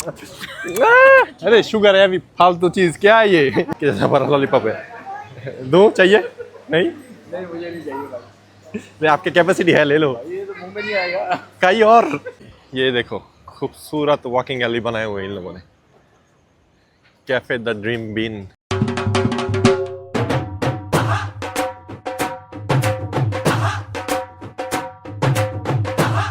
अरे शुगर है, अभी फालतू चीज क्या है ये? कैसा बड़ा लॉलीपॉप है, दो चाहिए? नहीं नहीं मुझे नहीं चाहिए भाई। नहीं, आपकी कैपेसिटी है, ले लो। ये तो मुंह में नहीं आएगा। कहीं और। ये देखो खूबसूरत वॉकिंग एली बनाए हुए इन लोगों ने, कैफे द ड्रीम बीन।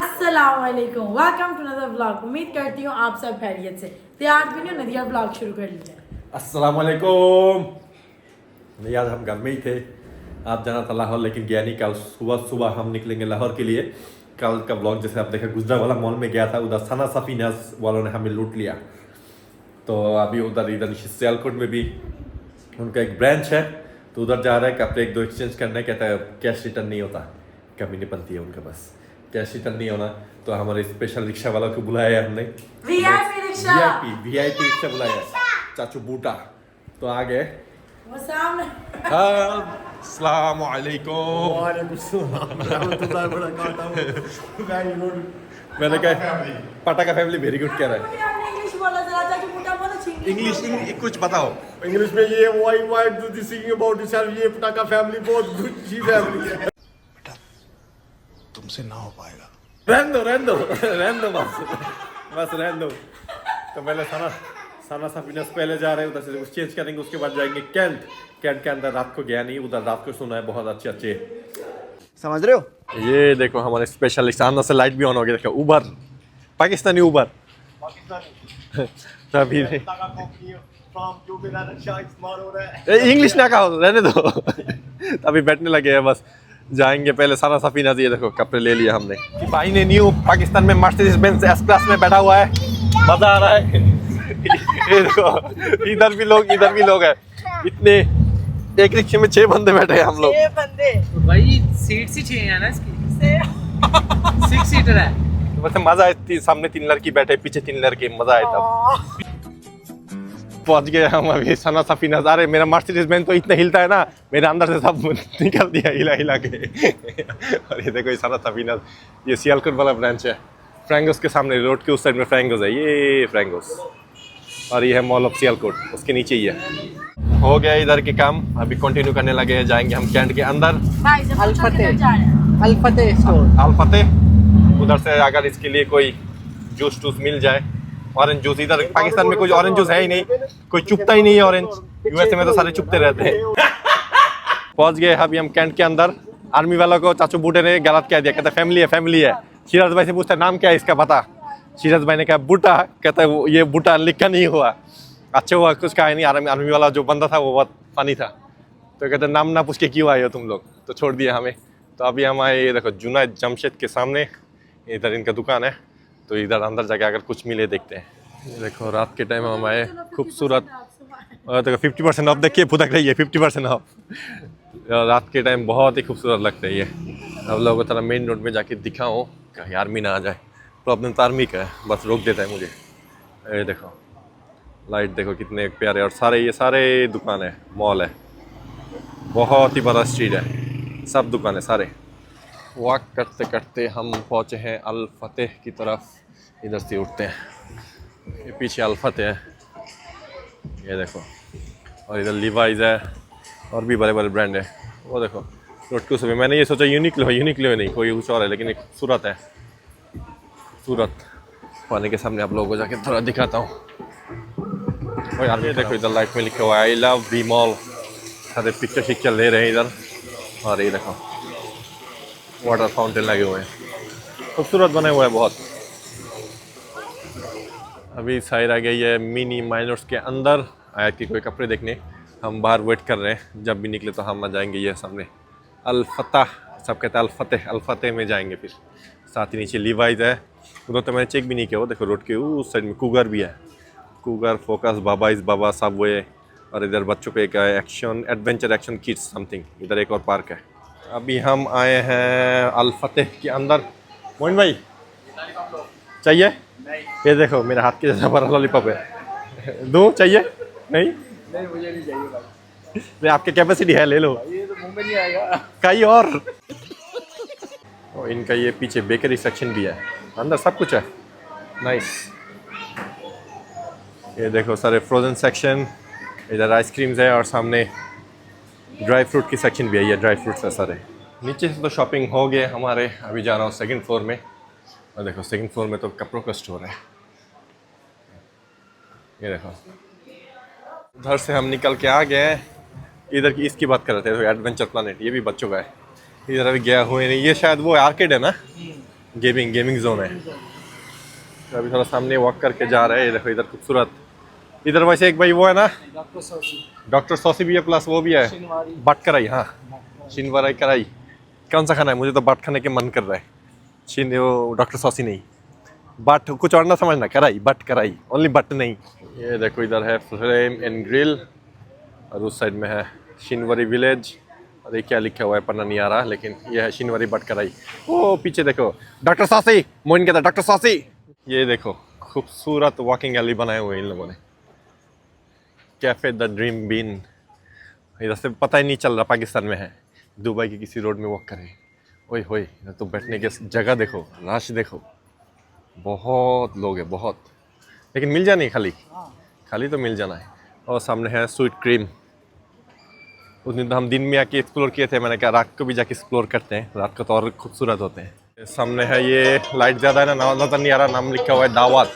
अस्सलामुअलैकुम, वेलकम टू अनदर व्लॉग। उम्मीद करती हूँ आप सब खैरियत से। तैयार भी नहीं हो, नदिया व्लॉग शुरू कर लीजिए। अस्सलाम वालेकुम। नहीं, आज हम घर में ही थे। आज जाना था लाहौर, लेकिन गया नहीं। कल सुबह सुबह हम निकलेंगे लाहौर के लिए। कल का ब्लॉग जैसे आप देखे, गुजरावाला मॉल में गया था, उधर सना सफीनास वालों ने हमें लूट लिया। तो अभी उधर इधर सियालकोट में भी उनका एक ब्रांच है, तो उधर जा रहा है। कपड़े एक दो एक्सचेंज करने, कहता है कैश रिटर्न नहीं होता, कमी नहीं बनती है उनके पास, कैश रिटर्न नहीं होना। तो हमारे स्पेशल रिक्शा वालों को बुलाया है हमने, वीआईपी रिक्शा, वीआईपी रिक्शा बुलाया है, चाचू बूटा। तो आ गए। वो सामने। अस्सलाम वालेकुम। मैंने कहा पटाखा फैमिली वेरी गुड कह रहा है। आपने इंग्लिश बोला जरा, ताकि मोटा बोला छिंगी। इंग्लिश कुछ बताओ। इंग्लिश में ये why do this singing about yourself, ये पटाखा फैमिली बहुत गुड फैमिली है। बेटा तुमसे ना हो पाएगा। रहने दो बस रहने दो। तो पहले साना सफीनस पहले जा रहे हैं, उधर से चेंज करेंगे, उसके बाद जाएंगे कैंट के अंदर। रात को गया नहीं उधर, रात को सुना है बहुत अच्छे समझ रहे हो? ये देखो हमारे स्पेशलिस्ट, अंदर से लाइट भी ऑन हो गया। देखो उबर, पाकिस्तानी उबर। तभी इंग्लिश ना कहो, रहने दो। अभी बैठने लगे हैं, बस जाएंगे पहले साना सफीना। ये देखो कपड़े ले लिए हमने। भाई ने न्यू पाकिस्तान में मर्सिडीज बेंज एस क्लास में बैठा हुआ है, मजा आ रहा है। ये देखो इधर भी लोग हैं, इतने एक रिक्शे में 6 बंदे बैठे हैं हम लोग। 6 बंदे भाई सीट ही चाहिए ना इसकी। 6 सीटर है। वैसे मजा आती, सामने 3 लड़की बैठे, पीछे 3 लड़के, मजा आया तब। पहुंच गए हम अभी सना सफीना। अरे मेरा मर्सिडीज बेंज तो इतना हिलता है ना, मेरे अंदर से सब निकल दिया हिला के। और ये देखो ये सना सफीना, ये सियालकोट वाला ब्रांच है। फ्रैंगोस के सामने, रोड के उस साइड में फ्रैंगोस है, ये फ्रैंगोस। और ये है मॉल ऑफ सियालकोट, उसके नीचे ही है। हो गया इधर के काम, अभी कंटिन्यू करने लगे हैं। जाएंगे हम कैंट के अंदर, भाई जब अल-फतेह जा रहे हैं। अल-फतेह स्टोर। अल-फतेह। उधर से अगर इसके लिए कोई जूस टूस मिल जाए, ऑरेंज जूस। इधर पाकिस्तान में कोई ऑरेंज जूस है ही नहीं, कोई चुपता ही नहीं है ऑरेंज। यूएसए में तो सारे चुपते रहते हैं। पहुंच गए अभी हम कैंट के अंदर। आर्मी वालों को चाचू बूटे ने गलत कह दिया, कहता फैमिली है। सीरज भाई से पूछता नाम क्या है इसका, पता। सीरज भाई ने कहा बूटा, कहता है ये बूटा लिखा नहीं हुआ। अच्छा हुआ कुछ कहा नहीं। आर्मी वाला जो बंदा था वो बहुत फनी था, तो कहते नाम ना पूछ के क्यों आए हो तुम लोग, तो छोड़ दिया हमें। तो अभी हम आए, ये देखो जुनायद जमशेद के सामने, इधर इनका दुकान है। तो इधर अंदर जाके अगर कुछ मिले देखते हैं। ये देखो रात के टाइम हम आए, खूबसूरत। और देखो 50% ऑफ, देखिए फुदक रही है 50% ऑफ। रात के टाइम बहुत ही खूबसूरत लगता है ये। अब लोगों को तरह मेन रोड में जाके दिखाऊँ, कहीं आर्मी ना आ जाए। प्रॉब्लम तो आर्मी का है, बस रोक देता है मुझे। ये देखो लाइट देखो कितने प्यारे, और ये सारे दुकान है, मॉल है, बहुत ही बड़ा स्ट्रीट है, सब दुकान है सारे। वॉक करते करते हम पहुँचे हैं अल-फतेह की तरफ। इधर से उठते हैं, ये पीछे अल-फतेह है, ये देखो। और इधर लिवाइज है, और भी बड़े बड़े ब्रांड है। वो देखो रोड के उसमें, मैंने ये सोचा यूनिक्लो नहीं, कोई कुछ और है, लेकिन एक खूबसूरत है। सूरत पानी के सामने आप लोगों को जाके थोड़ा दिखाता हूँ। और यार ये देखो इधर लाइट में लिखा हुआ है आई लव वी मॉल। सारे पिक्चर ले रहे हैं इधर। और ये देखो वाटर फाउंटेन लगे हुए हैं, खूबसूरत बने हुए हैं बहुत। अभी साइर आ गई है मिनी माइनर्स के अंदर, आयत की कोई कपड़े देखने। हम बाहर वेट कर रहे हैं, जब भी निकले तो हम आ जाएंगे। ये सामने अल-फतेह, सब कहते हैं अल-फतेह में जाएंगे। फिर साथ ही नीचे लीवाइज है, उधर तो मैंने चेक भी नहीं किया। वो देखो रोड के उस साइड में कूगर भी है, कूगर, फोकस, बाबा सबवे। और इधर बच्चों पे एक एडवेंचर एक्शन किड्स समथिंग। इधर एक और पार्क है। अभी हम आए हैं अल-फतेह के अंदर। मोइन भाई चाहिए? ये देखो मेरे हाथ के जैसा बड़ा लॉलीपॉप है, दो चाहिए? नहीं मुझे नहीं चाहिए भाई। नहीं, आपकी कैपेसिटी है, ले लो। ये तो मुंह में नहीं आएगा। कहीं और। इनका ये पीछे बेकरी सेक्शन भी है, अंदर सब कुछ है, नाइस। ये देखो सारे फ्रोजन सेक्शन, इधर आइसक्रीम्स है और सामने ड्राई फ्रूट की सेक्शन भी है, ये ड्राई फ्रूट्स है सारे। नीचे से तो शॉपिंग हो गए हमारे, अभी जा रहा हूँ सेकंड फ्लोर में। और देखो सेकंड फ्लोर में तो कपड़ों का स्टोर है, ये देखो। उधर से हम निकल के आ गए, इधर की इसकी बात कर रहे थे, तो एडवेंचर प्लैनेट ये भी बच्चों का है। इधर अभी गया हुए नहीं, ये शायद वो आर्केड है ना, गेमिंग जोन है। तो अभी थोड़ा सामने वॉक करके जा रहे हैं, ये देखो इधर खूबसूरत। इधर वैसे एक भाई वो है ना डॉक्टर सॉसी भी है, प्लस वो भी है बट कराई। हाँ शिनवाराई कराई, कौन सा खाना है? मुझे तो बट खाने के मन कर रहा है। वो डॉक्टर सॉसी नहीं, बट कुछ और ना समझना, कराई बट कराई, ओनली बट नहीं। ये देखो इधर है फ्लेम एंड ग्रिल और उस साइड में है शिनवारी विलेज। और ये क्या लिखा हुआ है पढ़ना नहीं आ रहा, लेकिन ये है शिनवारी बट कराई। ओ पीछे देखो डॉक्टर सॉसी, मोइन कहता डॉक्टर सॉसी। ये देखो खूबसूरत वॉकिंग एली बनाए हुए इन लोगों ने, कैफे द ड्रीम बीन। इधर से पता ही नहीं चल रहा पाकिस्तान में है, दुबई की किसी रोड में वॉक करें। ओए होए, इधर तो बैठने की जगह देखो, रश देखो, बहुत लोग हैं बहुत, लेकिन मिल जानी खाली तो मिल जाना है। और सामने है स्वीट क्रीम। उस दिन तो हम दिन में आके एक्सप्लोर किए थे, मैंने कहा रात को भी जाके एक्सप्लोर करते हैं, रात को तो और खूबसूरत होते हैं। सामने है ये लाइट ज़्यादा है ना, नज़र नहीं आ रहा, नाम लिखा हुआ है दावत।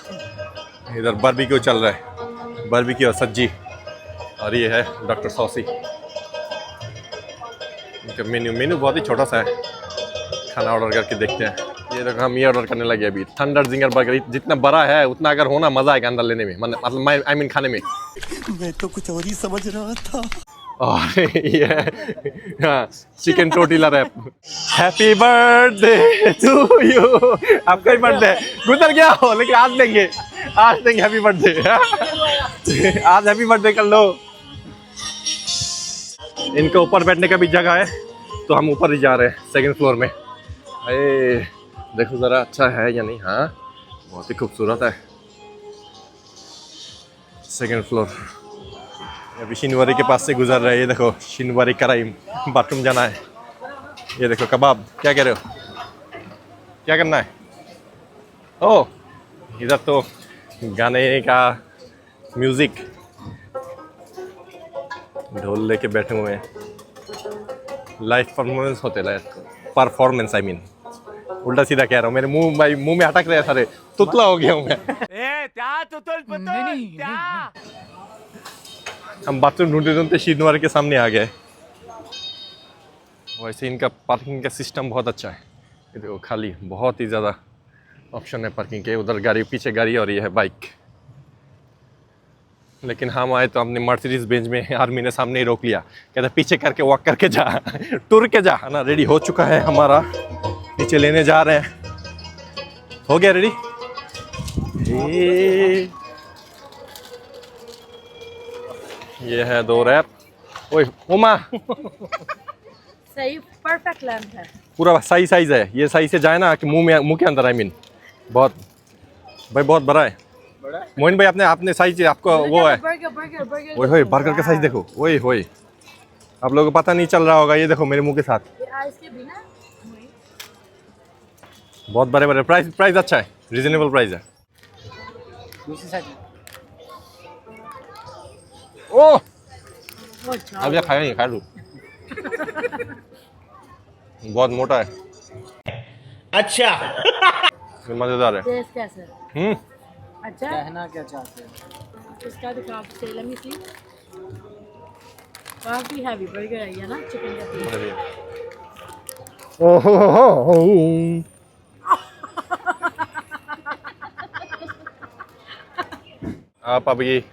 इधर बारबेक्यू चल रहा है, बारबेक्यू और सब्जी। और ये है डॉक्टर सॉसी। इनका मेन्यू बहुत ही छोटा सा है, खाना ऑर्डर करके देखते हैं। ये देखो हम ये ऑर्डर करने लगे अभी, थंडर जिंगर बर्गर। जितना बड़ा है उतना अगर होना मज़ा आएगा अंदर लेने में, मतलब आई मीन खाने में। मैं तो कुछ और ही समझ रहा था। और ये हाँ chicken tortilla wrap. Happy birthday to you. आपका ही बर्थडे गुजर गया हो, लेकिन आज देंगे हैप्पी बर्थडे। आज हैप्पी बर्थडे कर लो। इनके ऊपर बैठने का भी जगह है, तो हम ऊपर ही जा रहे हैं सेकंड फ्लोर में। अरे देखो ज़रा अच्छा है या नहीं। हाँ बहुत ही खूबसूरत है सेकंड फ्लोर। अभी शिनवारी के पास से गुजर रहे हैं, ये देखो शिनवारी कराई, बाथरूम जाना है। ये देखो कबाब, क्या कह रहे हो, क्या करना है? ओह इधर तो गाने का म्यूजिक, ढोल लेके बैठे हुए हैं, लाइव परफॉर्मेंस होते परफॉर्मेंस आई मीन, उल्टा सीधा कह रहा हूँ, मेरे मुंह में अटक रहे हैं सारे, तुतला हो गया हूँ मैं। हम बाथरूम ढूंढते शिनवारी के सामने आ गए। वैसे इनका पार्किंग का सिस्टम बहुत अच्छा है, ये देखो खाली, बहुत ही ज़्यादा ऑप्शन है पार्किंग के। उधर गाड़ी, पीछे गाड़ी और ये है बाइक। लेकिन हम आए तो हमने मर्सिडीज बेंज में आर्मी ने सामने ही रोक लिया, कहता पीछे करके वॉक करके जा, टूर के जा ना। रेडी हो चुका है हमारा, नीचे लेने जा रहे हैं। हो गया रेडी? ये है 2 रैप। ओए उमा सही परफेक्ट लेंथ है, पूरा सही साइज है। ये सही से जाए ना कि मुंह के अंदर, आई मीन बहुत भाई बहुत बड़ा है। मोइन भाई आपने साइज आपको वो है। बर्गर ओए होए बर्गर का साइज देखो, ओए होए आप लोगों को पता नहीं चल रहा होगा, ये देखो मेरे मुंह के साथ इसके बिना बहुत बड़े प्राइस अच्छा है, रीजनेबल प्राइस है। दूसरी साइड ओह अच्छा अब ये खाया नहीं, खा लूँ। बहुत मोटा है, अच्छा मजेदार है। टेस्ट कैसे है? अच्छा कहना क्या चाहते हैं? इसका दिखाओ, से लेट मी सी। काफी हैवी बर्गर है ये ना, चिकन का। आप अभी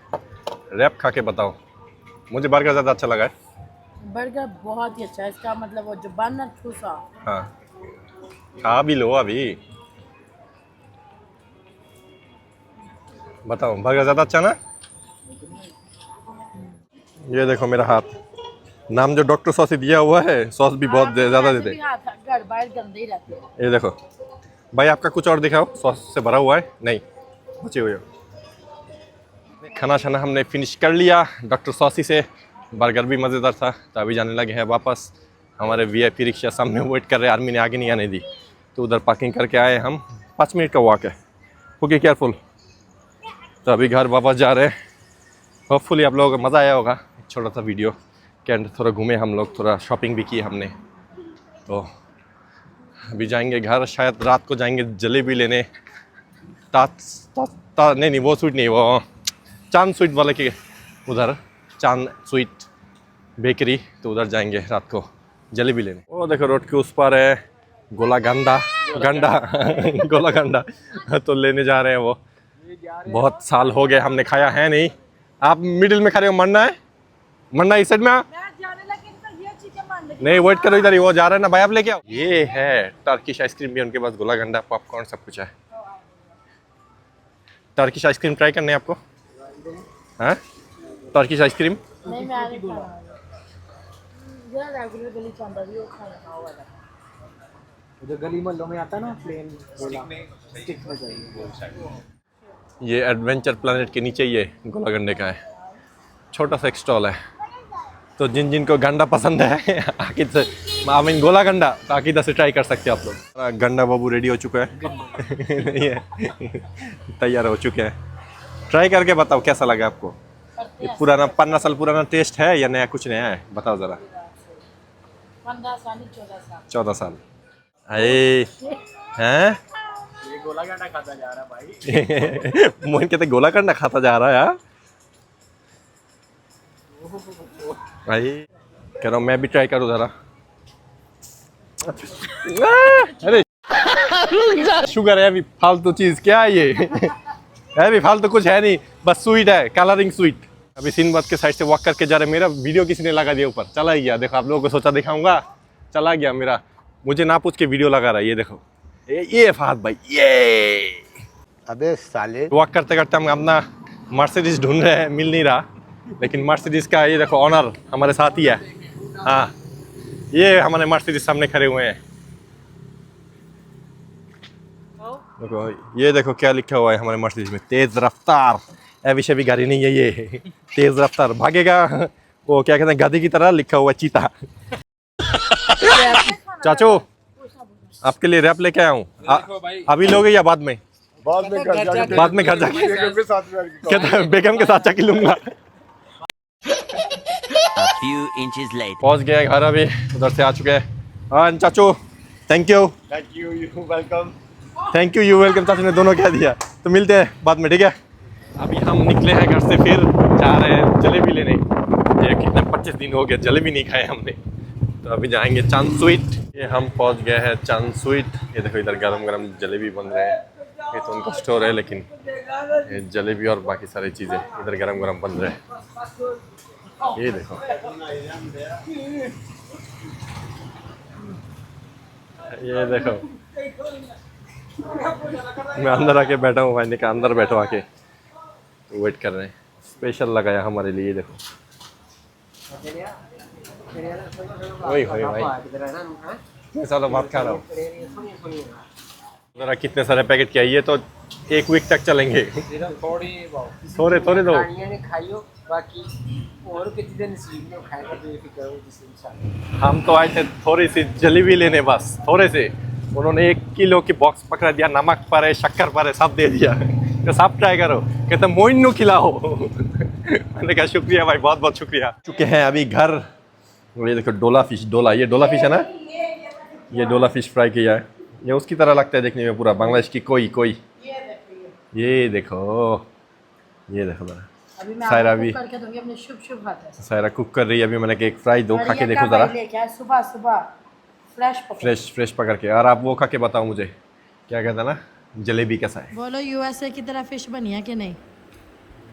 रैप खा के बताओ। मुझे बर्गर ज़्यादा अच्छा लगा है। बर्गर बहुत ही अच्छा है, इसका मतलब वो जो बन है ठूसा। हाँ खा भी लो अभी, बताओ बर्गर ज़्यादा अच्छा ना? ये देखो मेरा हाथ, नाम जो डॉक्टर सॉस दिया हुआ है, सॉस भी बहुत ज़्यादा देते हैं। घर बाहर गंदे ही रहते हैं। ये देखो भाई, आपका कुछ और दिखाओ, सॉस से भरा हुआ है? नहीं, बचे हुए हो। खाना छाना हमने फिनिश कर लिया डॉक्टर सॉसी से। बर्गर भी मज़ेदार था, तो अभी जाने लगे हैं वापस। हमारे VIP रिक्शा सामने वेट कर रहे हैं, आर्मी ने आगे नहीं आने दी, तो उधर पार्किंग करके आए हम। 5 मिनट का वॉक है। Okay careful. तो अभी घर वापस जा रहे हैं। होपफुली आप लोगों को मज़ा आया होगा। छोटा सा वीडियो के अंदर थोड़ा घूमे हम लोग, थोड़ा शॉपिंग भी की हमने। तो अभी जाएंगे घर, शायद रात को जाएंगे जलेबी लेने। नहीं वो स्वीट नहीं, वो चांद स्वीट वाले के उधर, चांद स्वीट बेकरी, तो उधर जाएंगे रात को जलेबी लेने। वो देखो रोड के उस पर है गोला गंडा गोला गंडा, तो लेने जा रहे हैं वो। बहुत साल हो गए हमने खाया है नहीं। आप मिडिल में खड़े हो, मरना है, मरना इस साइड में आ। नहीं वेट करो, इधर ही वो जा रहा है ना भाई, आप लेके आओ। ये है टर्किश आइसक्रीम भी उनके पास, गोला गंडा, पॉपकॉर्न सब कुछ है। टर्किश आइसक्रीम ट्राई करने आपको? हाँ टर्किश आइसक्रीम नहीं मैं नहीं खाना। जरा रेगुलर गली चांदा भी वो खाना वाला। जो गली मोहल्लों में आता ना प्लेन गोला स्टिक में चाहिए। ये एडवेंचर प्लैनेट के नीचे ये गोला गंडे का है, छोटा सा एक स्टॉल है। तो जिन को गंडा पसंद है आकिद से, आई मीन गोला गंडा, तो आकिदा से ट्राई कर सकते हैं आप लोग। गंडा बाबू रेडी हो चुका है तैयार हो चुके हैं। ट्राई करके बताओ कैसा लगा आपको। ये पुराना 15 साल पुराना टेस्ट है या नया, कुछ नया है बताओ ज़रा। 15 साल 14 साल अरे हैं ये गोला गंडा खाता जा रहा भाई। मोहन कहते गोला गंडा खाता जा रहा है यार भाई। कह रहा हूँ मैं भी ट्राई करूँ ज़रा। अरे शुगर है अभी, फालतू चीज़ क्या है ये है भी, फालतू कुछ है नहीं, बस स्वीट है, कलरिंग स्वीट। अभी सिंबाद के साइड से वॉक करके जा रहे। मेरा वीडियो किसी ने लगा दिया ऊपर, चला ही गया। देखो आप लोगों को सोचा दिखाऊंगा, चला गया मेरा, मुझे ना पूछ के वीडियो लगा रहा है। ये देखो ये फहद भाई, ये अबे साले। वॉक करते करते हम अपना मर्सिडीज ढूंढ रहे हैं, मिल नहीं रहा, लेकिन मर्सिडीज का ये देखो ऑनर हमारे साथ ही है। हाँ ये हमारे मर्सिडीज सामने खड़े हुए हैं। देखो ये देखो क्या लिखा हुआ है हमारे मर्सिडीज में, तेज रफ्तार। ऐसी भी गाड़ी नहीं है ये, तेज रफ्तार भागेगा, वो क्या कहते हैं गधी की तरह लिखा हुआ चीता। चाचू आपके लिए रैप लेके आया हूँ, अभी लोगे या बाद में? बाद में घर जाके, बाद में घर जाके बेगम के साथ में कहता है बेगम के साथ जाके लूंगा। पहुंच गए घर, अभी उधर से आ चुके हैं। हाँ चाचू thank you you welcome. Thank you welcome चाचू ने दोनों कह दिया। तो मिलते हैं बाद में, ठीक है। अभी हम निकले हैं घर से, फिर जा रहे हैं जलेबी लेने। ये कितने 25 दिन हो गए जलेबी नहीं खाए हमने, तो अभी जाएंगे चांद स्वीट। ये हम पहुंच गए हैं चांद स्वीट। ये देखो इधर गरम गरम जलेबी बन रहे हैं। ये तो उनका स्टोर है, लेकिन ये जलेबी और बाकी सारी चीज़ें इधर गरम गरम बन रहे हैं। ये देखो ये देखो, मैं अंदर आके बैठा हूँ, मैंने कहा अंदर बैठो आके, तो वेट कर रहे हैं। स्पेशल लगाया हमारे लिए, देखो वही हो भाई, चलो बात खा रहा हूँ। जरा कितने सारे पैकेट किया, ये तो 1 वीक तक चलेंगे। थोड़े थोड़े दो, हम तो आए थे थोड़ी सी जलेबी लेने, बस थोड़े से। उन्होंने 1 किलो की बॉक्स पकड़ा दिया, नमक पर है, शक्कर पर है, सब दे दिया। तो सब ट्राई करो, कहते मोइन नु खिलाओ। मैंने कहा शुक्रिया भाई, बहुत बहुत शुक्रिया। चुके हैं अभी घर। ये देखो डोला फिश, डोला, ये डोला फिश है ना, ये डोला फिश फ्राई किया है। ये उसकी तरह लगता है देखने में, पूरा बांग्लादेश की कोई। ये देखो जरा, सायरा भी करके दूंगी अपने शुभ शुभ हाथ। सायरा कुक कर रही है अभी। मैंने कहा एक फ्राई दो, खा के देखो जरा, सुबह सुबह फ्रेश पकड़ के। और आप वो खा के बताओ मुझे क्या कहता ना, जलेबी कैसा है। बोलो यूएसए की तरह फिश बनी है कि नहीं?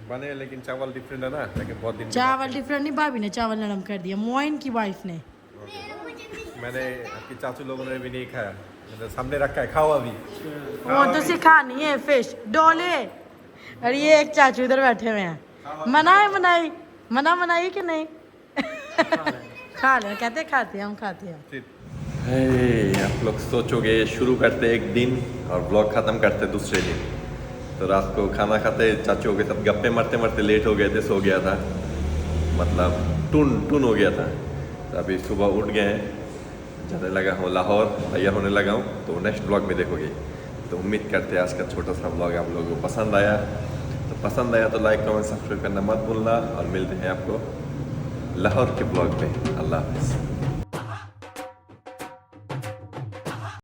बने, लेकिन चावल डिफरेंट है ना, लेकिन बहुत दिन चावल डिफरेंट नहीं, भाभी ने चावल नरम कर दिया, मोइन की वाइफ ने। मैंने आपके चाचू लोगों ने भी नहीं खाया, मैंने सामने रखा है, खाओ अभी। वो तो सिखानी है फिश डोले। और ये एक चाचू इधर बैठे हुए हैं, मनाई कि नहीं? खा ले, कहते खाते हम खाते हैं। आप लोग सोचोगे शुरू करते एक दिन और ब्लॉग ख़त्म करते दूसरे दिन। तो रात को खाना खाते चाचू के साथ गप्पे मारते मारते लेट हो गए थे, सो गया था, मतलब टून हो गया था। तो अभी सुबह उठ गए हैं, जाने लगा हूँ लाहौर, तैयार होने लगा हूँ। तो नेक्स्ट ब्लॉग में देखोगे। तो उम्मीद करते हैं आज का छोटा सा ब्लॉग आप लोगों को पसंद आया। तो पसंद आया तो लाइक कमेंट सब्सक्राइब करना मत भूलना और मिलते हैं आपको लाहौर के ब्लॉग में। अल्लाह हाफिज़।